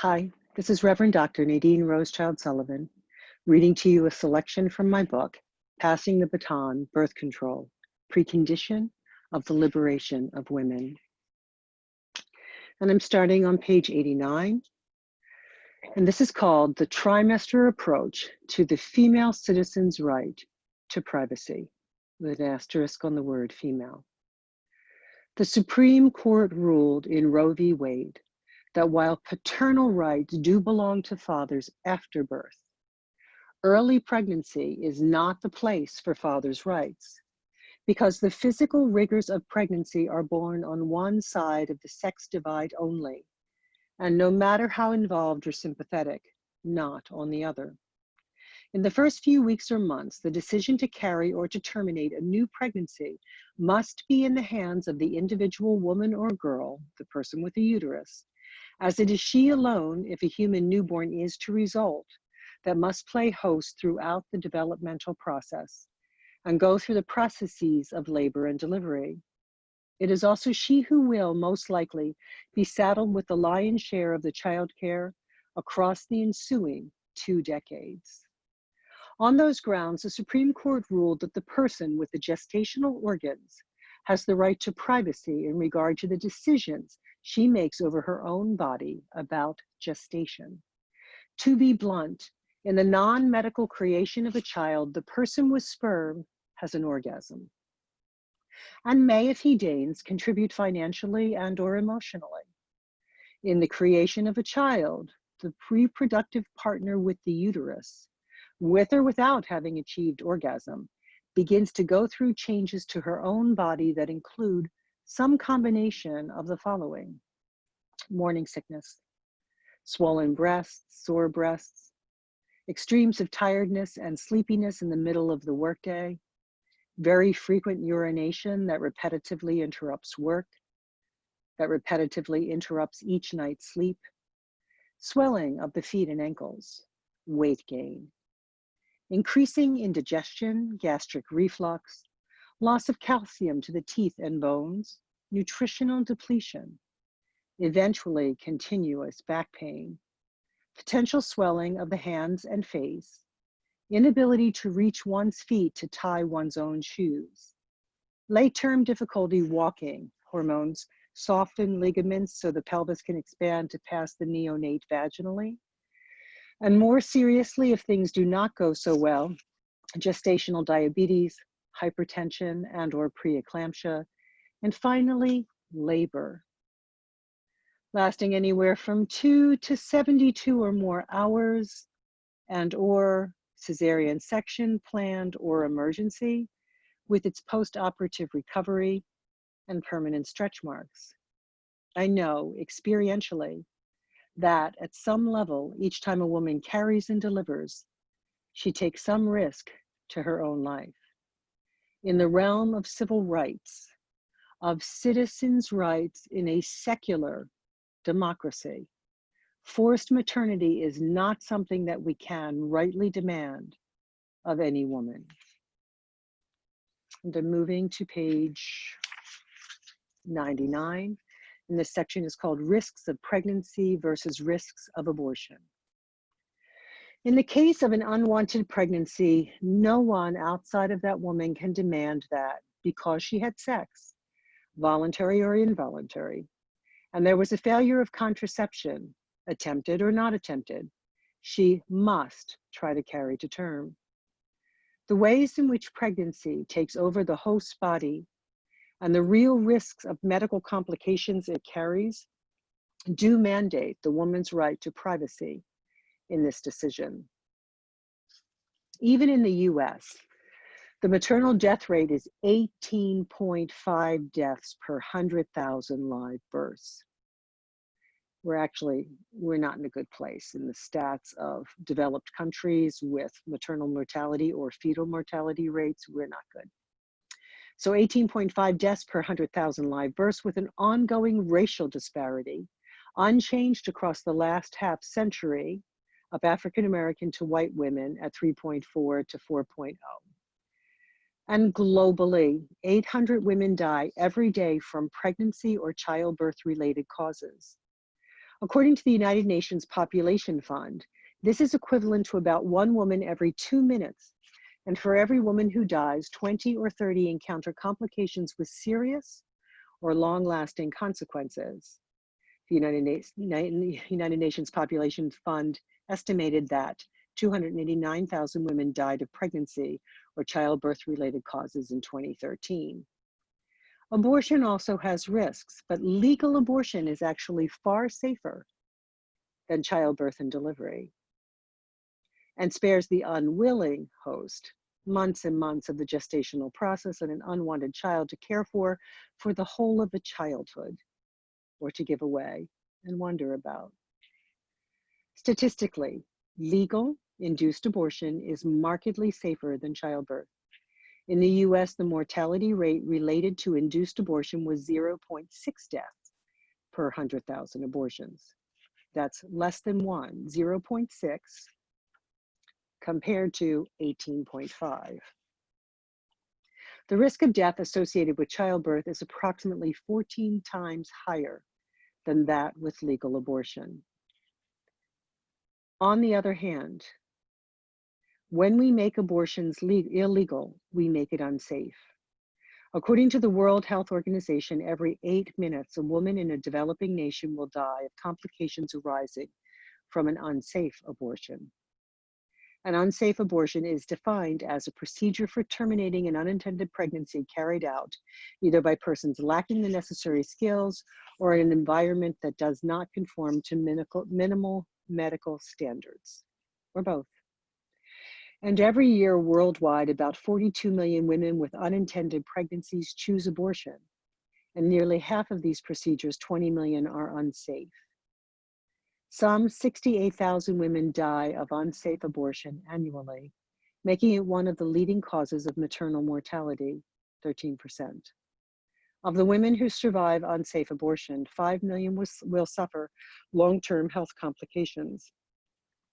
Hi, this is Reverend Dr. Nadine Rosechild-Sullivan, reading to you a selection from my book, Passing the Baton, Birth Control, Precondition of the Liberation of Women. And I'm starting on page 89. And this is called The Trimester Approach to the Female Citizen's Right to Privacy, with an asterisk on the word female. The Supreme Court ruled in Roe v. Wade that while paternal rights do belong to fathers after birth, early pregnancy is not the place for fathers' rights, because the physical rigors of pregnancy are borne on one side of the sex divide only, and no matter how involved or sympathetic, not on the other. In the first few weeks or months, the decision to carry or to terminate a new pregnancy must be in the hands of the individual woman or girl, the person with the uterus, as it is she alone, if a human newborn is to result, that must play host throughout the developmental process and go through the processes of labor and delivery. It is also she who will, most likely, be saddled with the lion's share of the childcare across the ensuing 2 decades. On those grounds, the Supreme Court ruled that the person with the gestational organs has the right to privacy in regard to the decisions she makes over her own body about gestation. To be blunt, in the non-medical creation of a child, the person with sperm has an orgasm and may, if he deigns, contribute financially and or emotionally. In the creation of a child, the reproductive partner with the uterus, with or without having achieved orgasm, begins to go through changes to her own body that include some combination of the following: morning sickness, swollen breasts, sore breasts, extremes of tiredness and sleepiness in the middle of the workday, very frequent urination that repetitively interrupts work, that repetitively interrupts each night's sleep, swelling of the feet and ankles, weight gain, increasing indigestion, gastric reflux, loss of calcium to the teeth and bones, nutritional depletion, eventually continuous back pain, potential swelling of the hands and face, inability to reach one's feet to tie one's own shoes, late-term difficulty walking, hormones soften ligaments so the pelvis can expand to pass the neonate vaginally, and more seriously, if things do not go so well, gestational diabetes, hypertension and or preeclampsia, and finally, labor, lasting anywhere from 2 to 72 or more hours, and or cesarean section, planned or emergency, with its post-operative recovery and permanent stretch marks. I know experientially that at some level, each time a woman carries and delivers, she takes some risk to her own life. In the realm of civil rights, of citizens' rights in a secular democracy, forced maternity is not something that we can rightly demand of any woman. And I'm moving to page 99. And this section is called Risks of Pregnancy versus Risks of Abortion. In the case of an unwanted pregnancy, no one outside of that woman can demand that because she had sex, voluntary or involuntary, and there was a failure of contraception, attempted or not attempted, she must try to carry to term. The ways in which pregnancy takes over the host's body and the real risks of medical complications it carries do mandate the woman's right to privacy in this decision. Even in the US, the maternal death rate is 18.5 deaths per 100,000 live births. We're not in a good place in the stats of developed countries with maternal mortality or fetal mortality rates. We're not good. So 18.5 deaths per 100,000 live births, with an ongoing racial disparity, unchanged across the last half century, of African American to white women at 3.4 to 4.0. And globally, 800 women die every day from pregnancy or childbirth related causes. According to the United Nations Population Fund, this is equivalent to about 1 woman every 2 minutes. And for every woman who dies, 20 or 30 encounter complications with serious or long-lasting consequences. The United Nations Population Fund estimated that 289,000 women died of pregnancy or childbirth-related causes in 2013. Abortion also has risks, but legal abortion is actually far safer than childbirth and delivery, and spares the unwilling host months and months of the gestational process and an unwanted child to care for the whole of a childhood, or to give away and wonder about. Statistically, legal induced abortion is markedly safer than childbirth. In the US, the mortality rate related to induced abortion was 0.6 deaths per 100,000 abortions. That's less than 1, 0.6, compared to 18.5. The risk of death associated with childbirth is approximately 14 times higher than that with legal abortion. On the other hand, when we make abortions illegal, we make it unsafe. According to the World Health Organization, every 8 minutes, a woman in a developing nation will die of complications arising from an unsafe abortion. An unsafe abortion is defined as a procedure for terminating an unintended pregnancy carried out either by persons lacking the necessary skills or in an environment that does not conform to minimal medical standards, or both. And every year worldwide, about 42 million women with unintended pregnancies choose abortion. And nearly half of these procedures, 20 million, are unsafe. Some 68,000 women die of unsafe abortion annually, making it one of the leading causes of maternal mortality, 13%. Of the women who survive unsafe abortion, 5 million will suffer long-term health complications.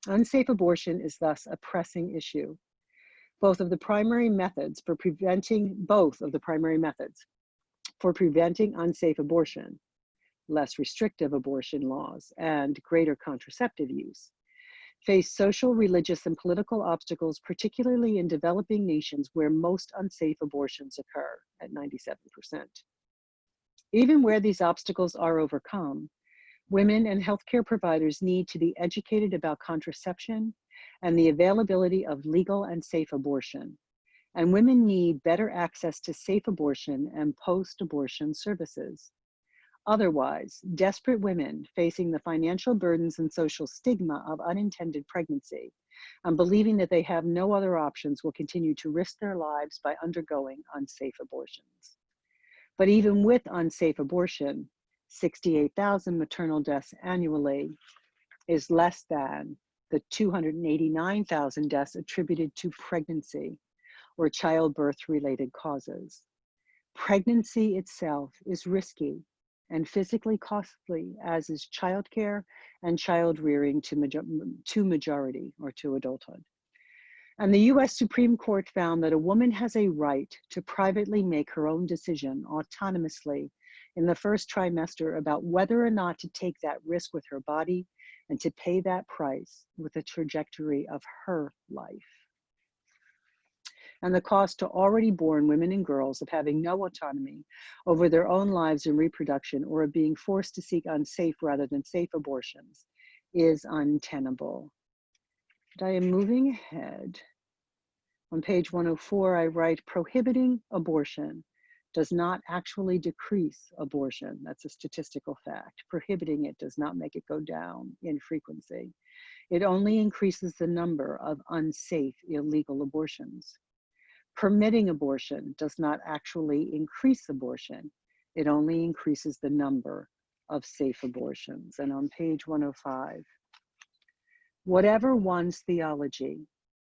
Unsafe abortion is thus a pressing issue. Both of the primary methods for preventing unsafe abortion, less restrictive abortion laws, and greater contraceptive use, face social, religious, and political obstacles, particularly in developing nations where most unsafe abortions occur at 97%. Even where these obstacles are overcome, women and healthcare providers need to be educated about contraception and the availability of legal and safe abortion. And women need better access to safe abortion and post-abortion services. Otherwise, desperate women facing the financial burdens and social stigma of unintended pregnancy and believing that they have no other options will continue to risk their lives by undergoing unsafe abortions. But even with unsafe abortion, 68,000 maternal deaths annually is less than the 289,000 deaths attributed to pregnancy or childbirth-related causes. Pregnancy itself is risky and physically costly, as is childcare and child rearing to majority or to adulthood. And the US Supreme Court found that a woman has a right to privately make her own decision autonomously in the first trimester about whether or not to take that risk with her body and to pay that price with the trajectory of her life. And the cost to already born women and girls of having no autonomy over their own lives and reproduction, or of being forced to seek unsafe rather than safe abortions, is untenable. I am moving ahead. On page 104, I write, prohibiting abortion does not actually decrease abortion. That's a statistical fact. Prohibiting it does not make it go down in frequency. It only increases the number of unsafe, illegal abortions. Permitting abortion does not actually increase abortion. It only increases the number of safe abortions. And on page 105, whatever one's theology,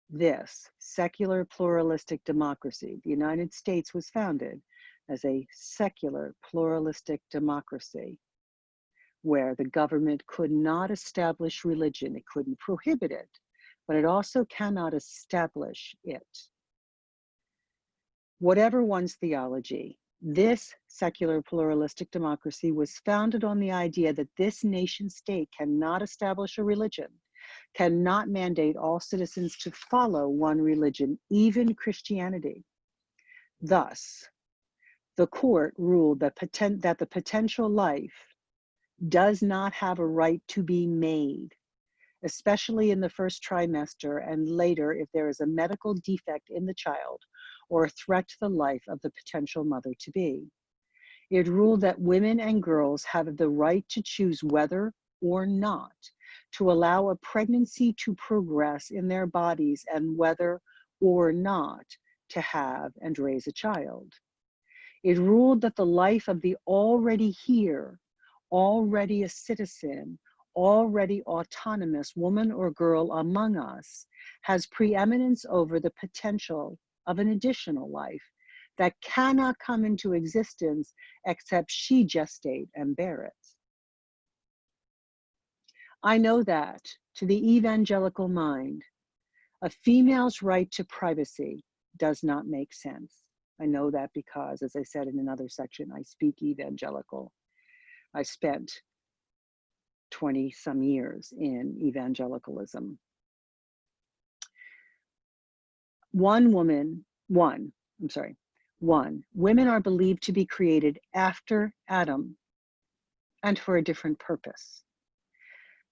this secular pluralistic democracy, the United States was founded as a secular pluralistic democracy where the government could not establish religion. It couldn't prohibit it, but it also cannot establish it. Whatever one's theology, This secular pluralistic democracy was founded on the idea that this nation state cannot establish a religion, cannot mandate all citizens to follow one religion, even Christianity. Thus, the court ruled that the potential life does not have a right to be made, especially in the first trimester and later if there is a medical defect in the child or a threat to the life of the potential mother-to-be. It ruled that women and girls have the right to choose whether or not to allow a pregnancy to progress in their bodies and whether or not to have and raise a child. It ruled that the life of the already here, already a citizen, already autonomous woman or girl among us has preeminence over the potential of an additional life that cannot come into existence except she gestate and bear it. I know that, to the evangelical mind, a female's right to privacy does not make sense. I know that because, as I said in another section, I speak evangelical. I spent 20 some years in evangelicalism. Women are believed to be created after Adam and for a different purpose.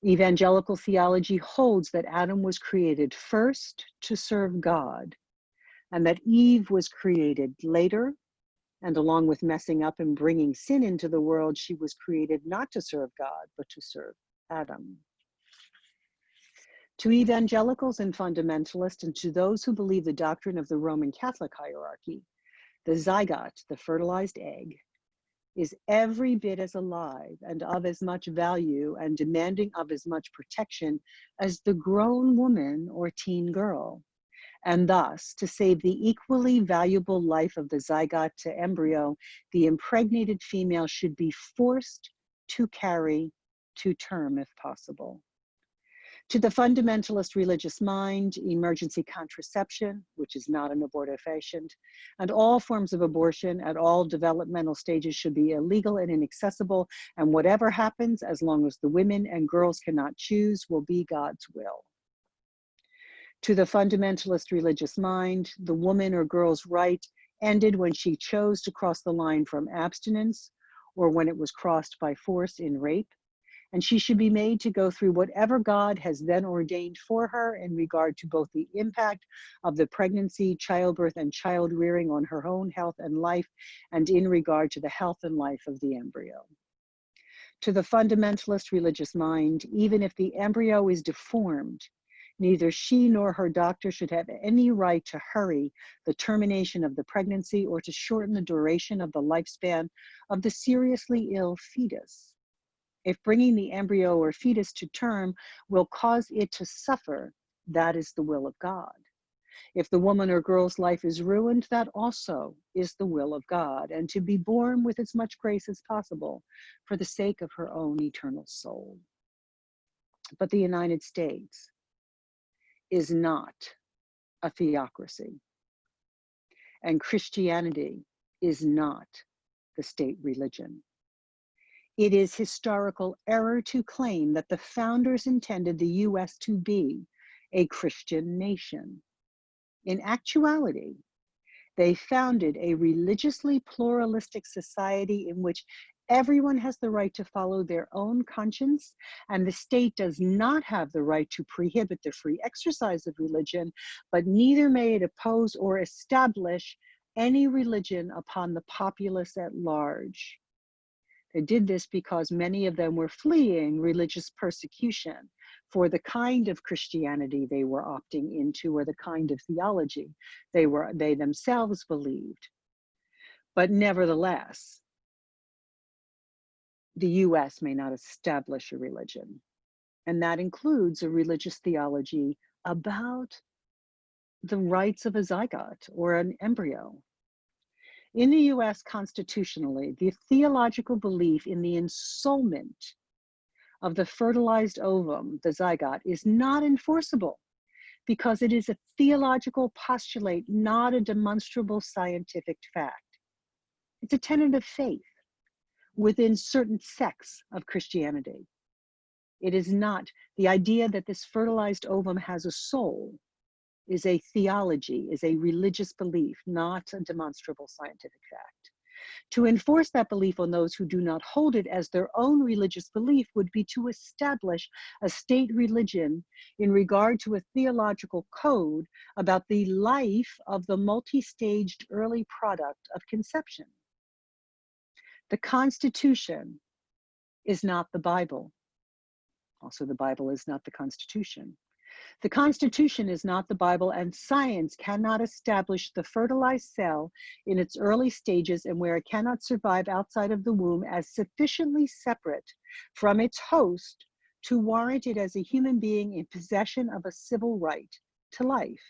Evangelical theology holds that Adam was created first to serve God and that Eve was created later, and along with messing up and bringing sin into the world, she was created not to serve God, but to serve Adam. To evangelicals and fundamentalists, and to those who believe the doctrine of the Roman Catholic hierarchy, the zygote, the fertilized egg, is every bit as alive and of as much value and demanding of as much protection as the grown woman or teen girl. And thus, to save the equally valuable life of the zygote to embryo, the impregnated female should be forced to carry to term if possible. To the fundamentalist religious mind, emergency contraception, which is not an abortifacient, and all forms of abortion at all developmental stages should be illegal and inaccessible, and whatever happens, as long as the women and girls cannot choose, will be God's will. To the fundamentalist religious mind, the woman or girl's right ended when she chose to cross the line from abstinence or when it was crossed by force in rape, and she should be made to go through whatever God has then ordained for her in regard to both the impact of the pregnancy, childbirth, and child rearing on her own health and life, and in regard to the health and life of the embryo. To the fundamentalist religious mind, even if the embryo is deformed, neither she nor her doctor should have any right to hurry the termination of the pregnancy or to shorten the duration of the lifespan of the seriously ill fetus. If bringing the embryo or fetus to term will cause it to suffer, that is the will of God. If the woman or girl's life is ruined, that also is the will of God, and to be born with as much grace as possible for the sake of her own eternal soul. But the United States is not a theocracy, and Christianity is not the state religion. It is historical error to claim that the founders intended the US to be a Christian nation. In actuality, they founded a religiously pluralistic society in which everyone has the right to follow their own conscience, and the state does not have the right to prohibit the free exercise of religion, but neither may it oppose or establish any religion upon the populace at large. They did this because many of them were fleeing religious persecution for the kind of Christianity they were opting into or the kind of theology they themselves believed. But nevertheless, the US may not establish a religion, and that includes a religious theology about the rights of a zygote or an embryo. In the US constitutionally, the theological belief in the ensoulment of the fertilized ovum, the zygote, is not enforceable because it is a theological postulate, not a demonstrable scientific fact. It's a tenet of faith within certain sects of Christianity. It is not the idea that this fertilized ovum has a soul, is a theology, is a religious belief, not a demonstrable scientific fact. To enforce that belief on those who do not hold it as their own religious belief would be to establish a state religion in regard to a theological code about the life of the multi-staged early product of conception. The Constitution is not the Bible. Also, the Bible is not the Constitution. The Constitution is not the Bible, and science cannot establish the fertilized cell in its early stages and where it cannot survive outside of the womb as sufficiently separate from its host to warrant it as a human being in possession of a civil right to life.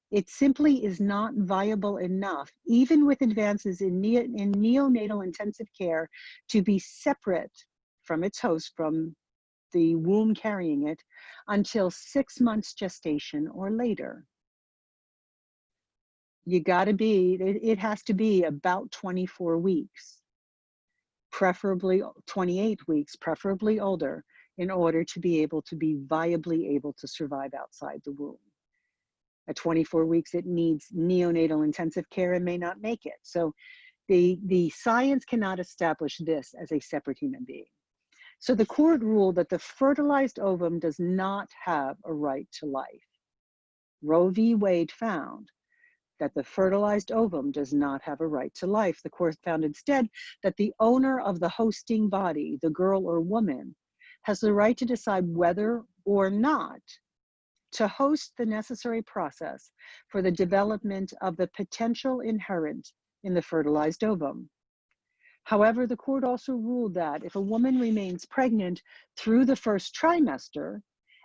It simply is not viable enough, even with advances in neonatal intensive care, to be separate from its host, from the womb carrying it, until 6 months gestation or later. It has to be about 24 weeks, preferably 28 weeks, preferably older, in order to be able to be viably able to survive outside the womb. At 24 weeks, it needs neonatal intensive care and may not make it. So the science cannot establish this as a separate human being. So the court ruled that the fertilized ovum does not have a right to life. Roe v. Wade found that the fertilized ovum does not have a right to life. The court found instead that the owner of the hosting body, the girl or woman, has the right to decide whether or not to host the necessary process for the development of the potential inherent in the fertilized ovum. However, the court also ruled that if a woman remains pregnant through the first trimester,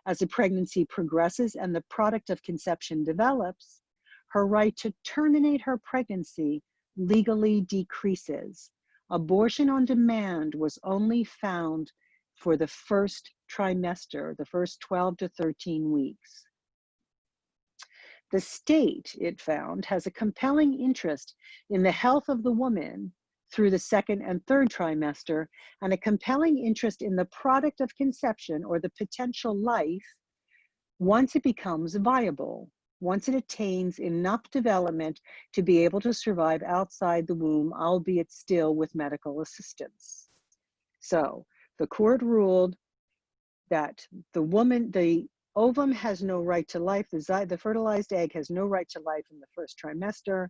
as the pregnancy progresses and the product of conception develops, her right to terminate her pregnancy legally decreases. Abortion on demand was only found for the first trimester, the first 12 to 13 weeks. The state, it found, has a compelling interest in the health of the woman through the second and third trimester, and a compelling interest in the product of conception or the potential life once it becomes viable, once it attains enough development to be able to survive outside the womb, albeit still with medical assistance. So the court ruled that the ovum has no right to life, the fertilized egg has no right to life in the first trimester.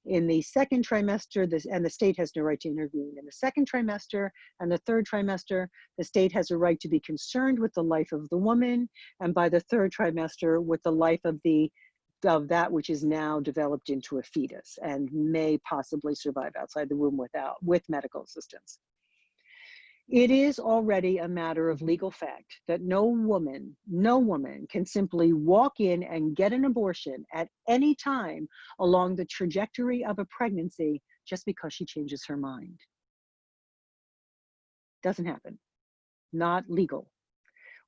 In the second trimester, and the state has no right to intervene. In the second trimester and the third trimester, the state has a right to be concerned with the life of the woman, and by the third trimester, with the life of that which is now developed into a fetus and may possibly survive outside the womb with medical assistance. It is already a matter of legal fact that no woman can simply walk in and get an abortion at any time along the trajectory of a pregnancy just because she changes her mind. Doesn't happen. Not legal.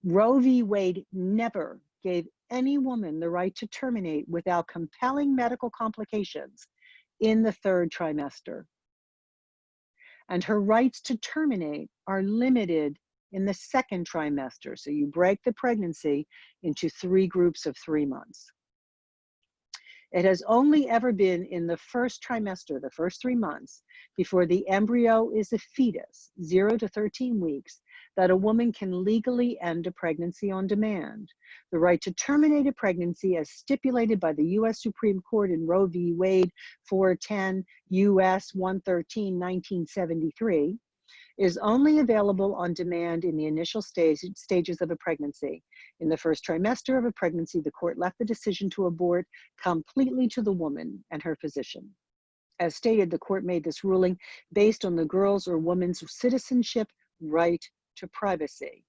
Roe v. Wade never gave any woman the right to terminate without compelling medical complications in the third trimester. And her rights to terminate are limited in the second trimester. So you break the pregnancy into 3 groups of 3 months. It has only ever been in the first trimester, the first 3 months, before the embryo is a fetus, 0 to 13 weeks, that a woman can legally end a pregnancy on demand. The right to terminate a pregnancy, as stipulated by the U.S. Supreme Court in Roe v. Wade 410 U.S. 113, 1973, is only available on demand in the initial stages of a pregnancy. In the first trimester of a pregnancy, the court left the decision to abort completely to the woman and her physician. As stated, the court made this ruling based on the girl's or woman's citizenship right to privacy.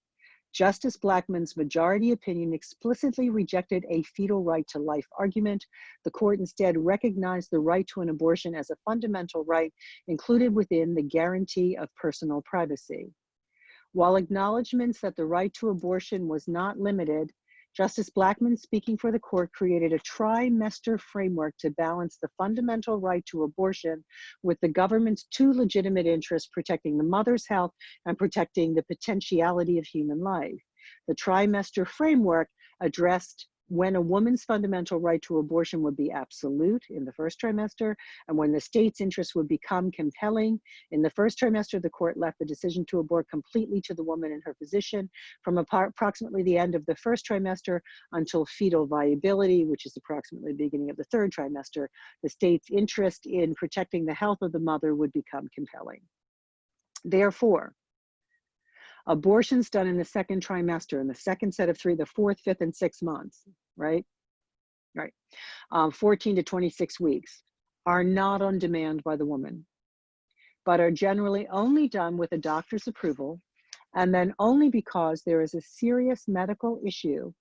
Justice Blackmun's majority opinion explicitly rejected a fetal right to life argument. The court instead recognized the right to an abortion as a fundamental right included within the guarantee of personal privacy. While acknowledgments that the right to abortion was not limited Justice Blackmun, speaking for the court, created a trimester framework to balance the fundamental right to abortion with the government's two legitimate interests, protecting the mother's health and protecting the potentiality of human life. The trimester framework addressed when a woman's fundamental right to abortion would be absolute in the first trimester, and when the state's interest would become compelling. In the first trimester, the court left the decision to abort completely to the woman and her physician. From approximately the end of the first trimester until fetal viability, which is approximately the beginning of the third trimester, the state's interest in protecting the health of the mother would become compelling. Therefore, abortions done in the second trimester, in the second set of three, the fourth, fifth, and sixth months, right? 14 to 26 weeks, are not on demand by the woman, but are generally only done with a doctor's approval, and then only because there is a serious medical issue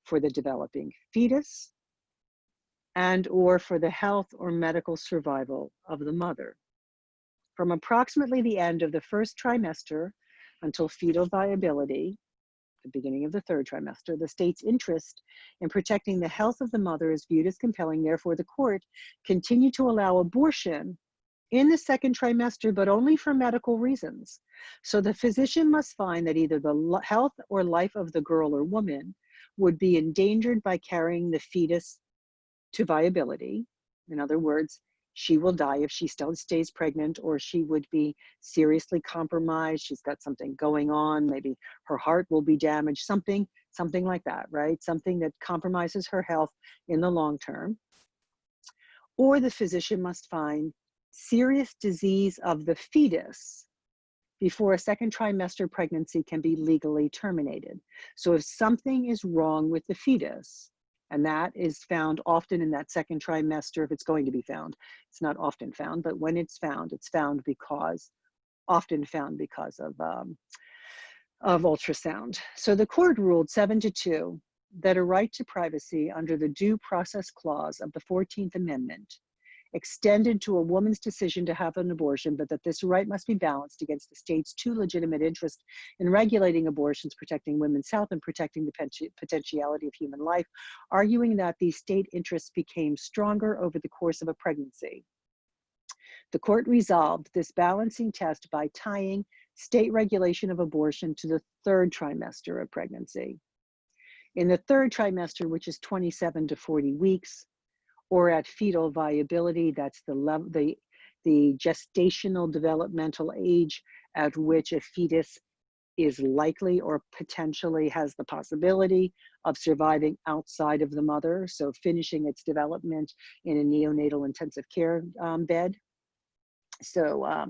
for the developing fetus and or for the health or medical survival of the mother. From approximately the end of the first trimester until fetal viability, the beginning of the third trimester, the state's interest in protecting the health of the mother is viewed as compelling. Therefore, the court continued to allow abortion in the second trimester, but only for medical reasons. So the physician must find that either the health or life of the girl or woman would be endangered by carrying the fetus to viability. In other words, she will die if she still stays pregnant, or she would be seriously compromised. She's got something going on. Maybe her heart will be damaged, something like that, right? Something that compromises her health in the long term. Or the physician must find serious disease of the fetus before a second trimester pregnancy can be legally terminated. So if something is wrong with the fetus, and that is found often in that second trimester, if it's going to be found. It's not often found, but when it's found often found because of ultrasound. So the court ruled 7-2 that a right to privacy under the Due Process Clause of the 14th Amendment extended to a woman's decision to have an abortion, but that this right must be balanced against the state's two legitimate interests in regulating abortions, protecting women's health and protecting the potentiality of human life, arguing that these state interests became stronger over the course of a pregnancy. The court resolved this balancing test by tying state regulation of abortion to the third trimester of pregnancy. In the third trimester, which is 27 to 40 weeks, or at fetal viability, that's the gestational developmental age at which a fetus is likely or potentially has the possibility of surviving outside of the mother, so finishing its development in a neonatal intensive care bed. So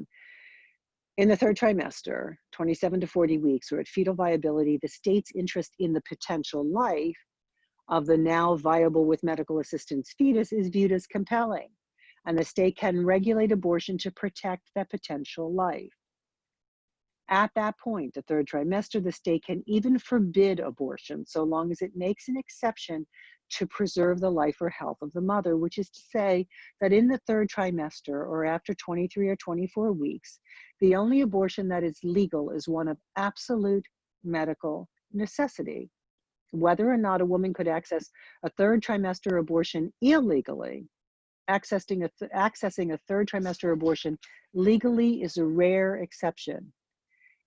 in the third trimester, 27 to 40 weeks, or at fetal viability, the state's interest in the potential life of the now viable with medical assistance fetus is viewed as compelling, and the state can regulate abortion to protect that potential life. At that point, the third trimester, the state can even forbid abortion so long as it makes an exception to preserve the life or health of the mother, which is to say that in the third trimester, or after 23 or 24 weeks, the only abortion that is legal is one of absolute medical necessity. Whether or not a woman could access a third trimester abortion illegally, accessing a third trimester abortion legally is a rare exception.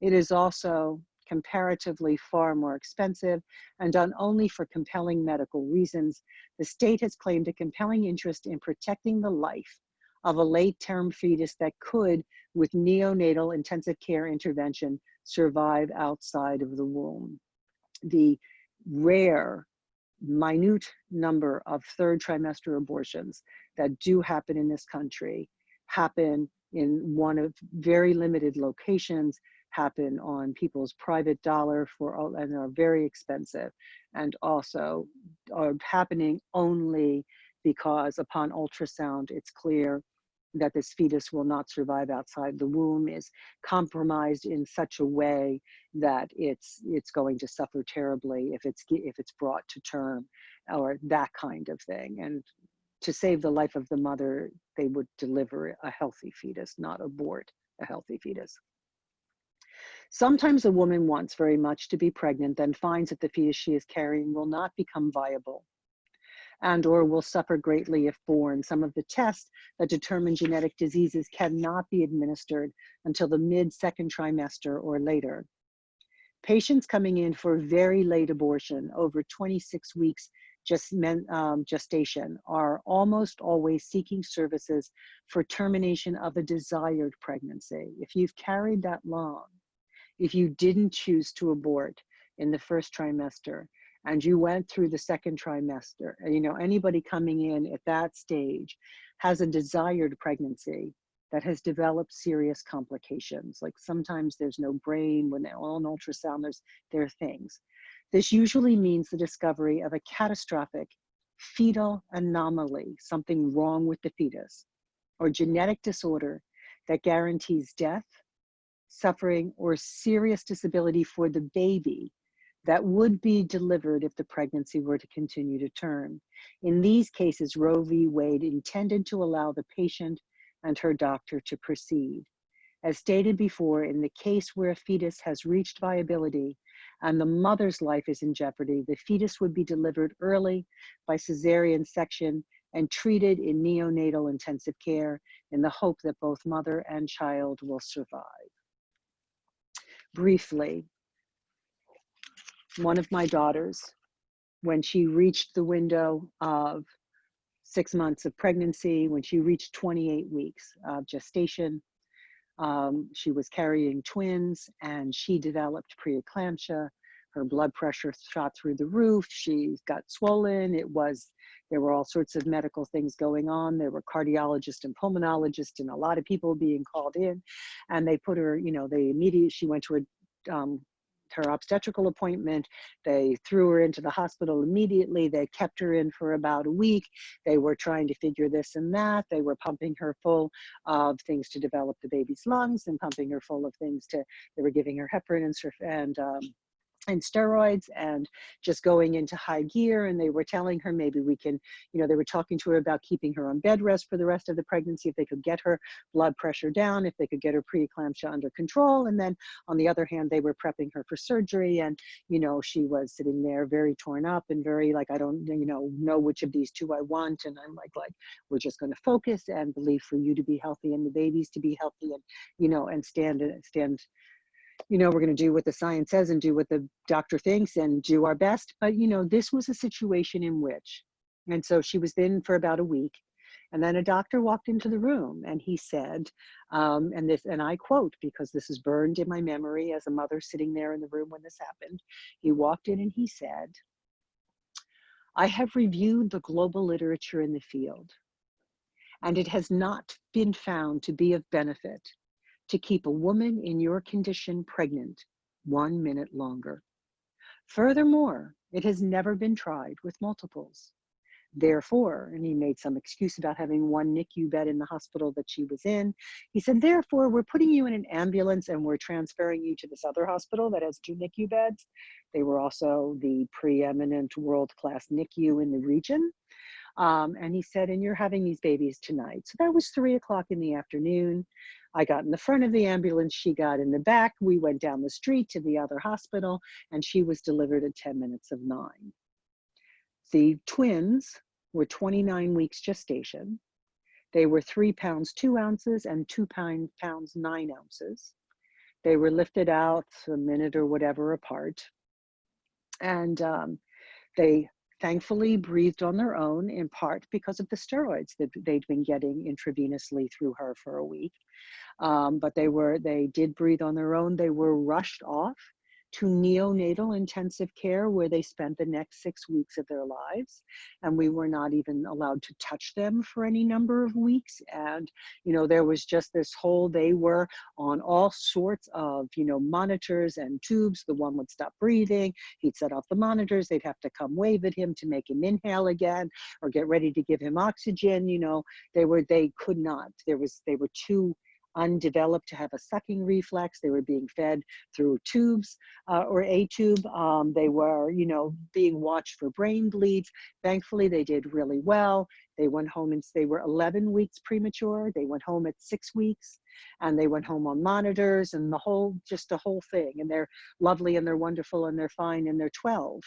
It is also comparatively far more expensive and done only for compelling medical reasons. The state has claimed a compelling interest in protecting the life of a late-term fetus that could, with neonatal intensive care intervention, survive outside of the womb. The rare, minute number of third trimester abortions that do happen in this country happen in one of very limited locations, happen on people's private dollar and are very expensive, and also are happening only because upon ultrasound it's clear that this fetus will not survive outside the womb, is compromised in such a way that it's going to suffer terribly if it's brought to term, or that kind of thing. And to save the life of the mother, they would deliver a healthy fetus, not abort a healthy fetus. Sometimes a woman wants very much to be pregnant, then finds that the fetus she is carrying will not become viable and or will suffer greatly if born. Some of the tests that determine genetic diseases cannot be administered until the mid-second trimester or later. Patients coming in for very late abortion, over 26 weeks gestation, are almost always seeking services for termination of a desired pregnancy. If you've carried that long, if you didn't choose to abort in the first trimester and you went through the second trimester, anybody coming in at that stage has a desired pregnancy that has developed serious complications. Like sometimes there's no brain, when they're on ultrasound, there are things. This usually means the discovery of a catastrophic fetal anomaly, something wrong with the fetus, or genetic disorder that guarantees death, suffering, or serious disability for the baby that would be delivered if the pregnancy were to continue to term. In these cases, Roe v. Wade intended to allow the patient and her doctor to proceed. As stated before, in the case where a fetus has reached viability and the mother's life is in jeopardy, the fetus would be delivered early by cesarean section and treated in neonatal intensive care in the hope that both mother and child will survive. Briefly, one of my daughters, when she reached the window of 6 months of pregnancy, when she reached 28 weeks of gestation, she was carrying twins and she developed preeclampsia. Her blood pressure shot through the roof. She got swollen. There were all sorts of medical things going on. There were cardiologists and pulmonologists and a lot of people being called in, and they put her, she went to her obstetrical appointment. They threw her into the hospital immediately. They kept her in for about a week. They were trying to figure this and that. They were pumping her full of things to develop the baby's lungs and pumping her full of things they were giving her heparin and steroids and just going into high gear. And they were telling her maybe we can, they were talking to her about keeping her on bed rest for the rest of the pregnancy, if they could get her blood pressure down, if they could get her preeclampsia under control. And then on the other hand, they were prepping her for surgery. And, she was sitting there very torn up and very like, I don't, know which of these two I want. And I'm like, we're just going to focus and believe for you to be healthy and the babies to be healthy and, and stand, we're going to do what the science says and do what the doctor thinks and do our best. But, this was a situation in which, and so she was in for about a week. And then a doctor walked into the room and he said, and I quote, because this is burned in my memory as a mother sitting there in the room when this happened. He walked in and he said, "I have reviewed the global literature in the field, and it has not been found to be of benefit to keep a woman in your condition pregnant 1 minute longer. Furthermore, it has never been tried with multiples. Therefore," and he made some excuse about having one NICU bed in the hospital that she was in. He said, "Therefore, we're putting you in an ambulance and we're transferring you to this other hospital that has 2 NICU beds." They were also the preeminent world-class NICU in the region. And he said, "And you're having these babies tonight." So that was 3 o'clock in the afternoon. I got in the front of the ambulance. She got in the back. We went down the street to the other hospital, and she was delivered at 10 minutes of 9. The twins were 29 weeks gestation. They were 3 pounds 2 ounces and 2 pounds 9 ounces. They were lifted out a minute or whatever apart. And they thankfully breathed on their own, in part because of the steroids that they'd been getting intravenously through her for a week. But they did breathe on their own. They were rushed off to neonatal intensive care, where they spent the next 6 weeks of their lives. And we were not even allowed to touch them for any number of weeks. And, there was just they were on all sorts of, monitors and tubes. The one would stop breathing. He'd set off the monitors. They'd have to come wave at him to make him inhale again or get ready to give him oxygen. They could not. They were too undeveloped to have a sucking reflex. They were being fed through tubes or a tube. They were, being watched for brain bleeds. Thankfully, they did really well. They went home and they were 11 weeks premature. They went home at 6 weeks, and they went home on monitors and just the whole thing. And they're lovely and they're wonderful and they're fine and they're 12.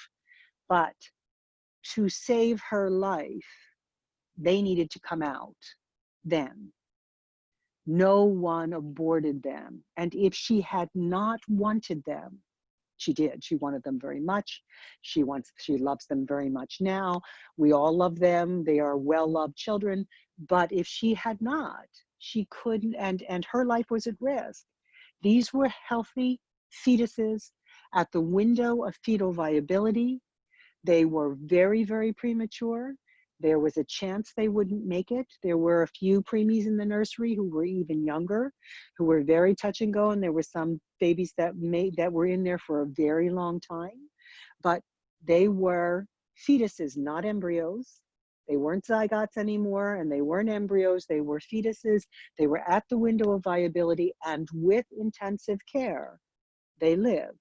But to save her life, they needed to come out then. No one aborted them. And if she had not wanted them, she did. She wanted them very much. She loves them very much now. We all love them. They are well-loved children. But if she had not, she couldn't, and her life was at risk. These were healthy fetuses at the window of fetal viability. They were very, very premature. There was a chance they wouldn't make it. There were a few preemies in the nursery who were even younger, who were very touch and go, and there were some babies that were in there for a very long time. But they were fetuses, not embryos. They weren't zygotes anymore, and they weren't embryos. They were fetuses. They were at the window of viability, and with intensive care, they lived.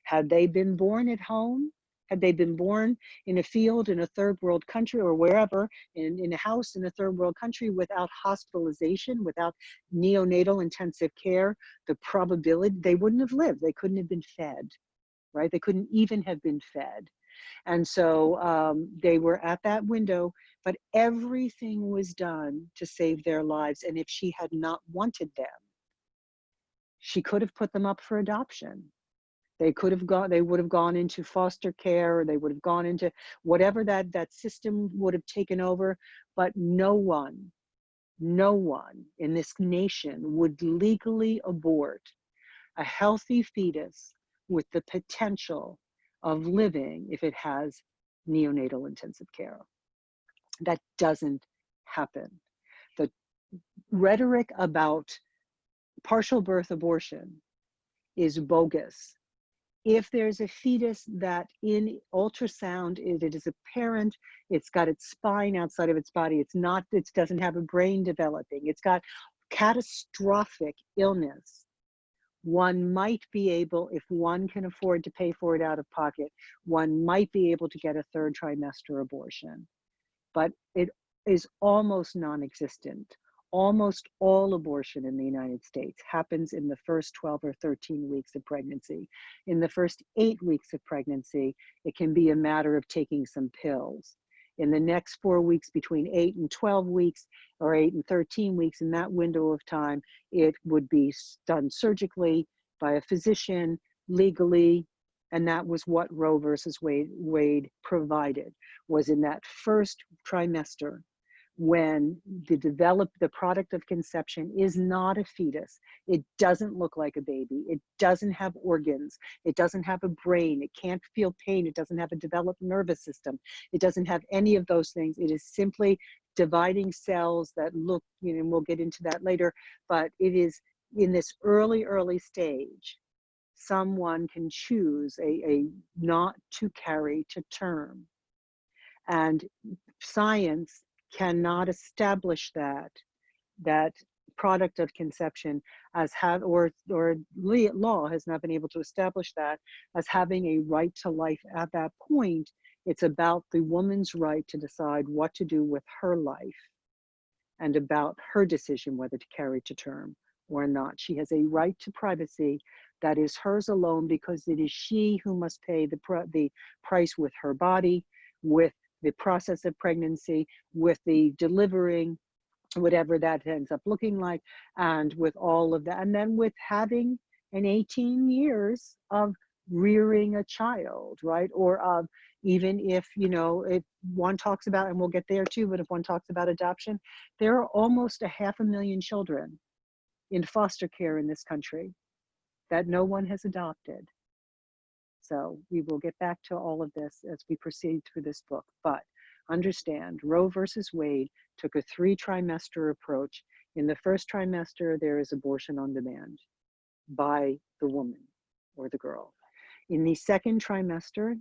Had they been born at home, had they been born in a field in a third world country or wherever, in a house in a third world country without hospitalization, without neonatal intensive care, the probability, they wouldn't have lived. They couldn't have been fed, right? They couldn't even have been fed. And so they were at that window, but everything was done to save their lives. And if she had not wanted them, she could have put them up for adoption. They would have gone into foster care, or they would have gone into whatever that system would have taken over. But no one in this nation would legally abort a healthy fetus with the potential of living if it has neonatal intensive care. That doesn't happen. The rhetoric about partial birth abortion is bogus. If there's a fetus that in ultrasound, it is apparent, it's got its spine outside of its body, it doesn't have a brain developing, it's got catastrophic illness, one might be able, if one can afford to pay for it out of pocket, one might be able to get a third trimester abortion. But it is almost non-existent. Almost all abortion in the United States happens in the first 12 or 13 weeks of pregnancy. In the first 8 weeks of pregnancy, it can be a matter of taking some pills. In the next 4 weeks, between 8 and 12 weeks, or 8 and 13 weeks, in that window of time, it would be done surgically by a physician, legally, and that was what Roe versus Wade provided, was in that first trimester, when the product of conception is not a fetus. It doesn't look like a baby. It doesn't have organs. It doesn't have a brain. It can't feel pain. It doesn't have a developed nervous system. It doesn't have any of those things. It is simply dividing cells that look, and we'll get into that later, but it is in this early stage, someone can choose a not to carry to term. And science cannot establish that product of conception as or law has not been able to establish that as having a right to life at that point. It's about the woman's right to decide what to do with her life and about her decision whether to carry to term or not. She has a right to privacy that is hers alone, because it is she who must pay the price with her body, with the process of pregnancy, with the delivering, whatever that ends up looking like, and with all of that. And then with having an 18 years of rearing a child, right? Or of, even if, if one talks about, and we'll get there too, but if one talks about adoption, there are almost 500,000 children in foster care in this country that no one has adopted. So we will get back to all of this as we proceed through this book. But understand, Roe versus Wade took a 3-trimester approach. In the first trimester, there is abortion on demand by the woman or the girl. In the second trimester,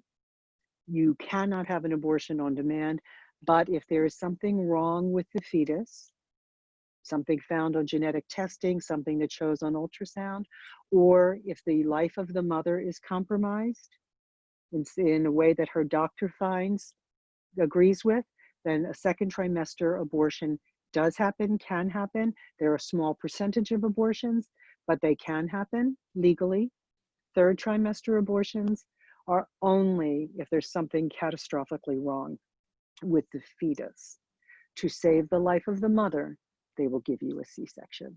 you cannot have an abortion on demand, but if there is something wrong with the fetus, something found on genetic testing, something that shows on ultrasound, or if the life of the mother is compromised in a way that her doctor agrees with, then a second trimester abortion does happen, can happen. They're a small percentage of abortions, but they can happen legally. Third trimester abortions are only if there's something catastrophically wrong with the fetus. To save the life of the mother, they will give you a C-section.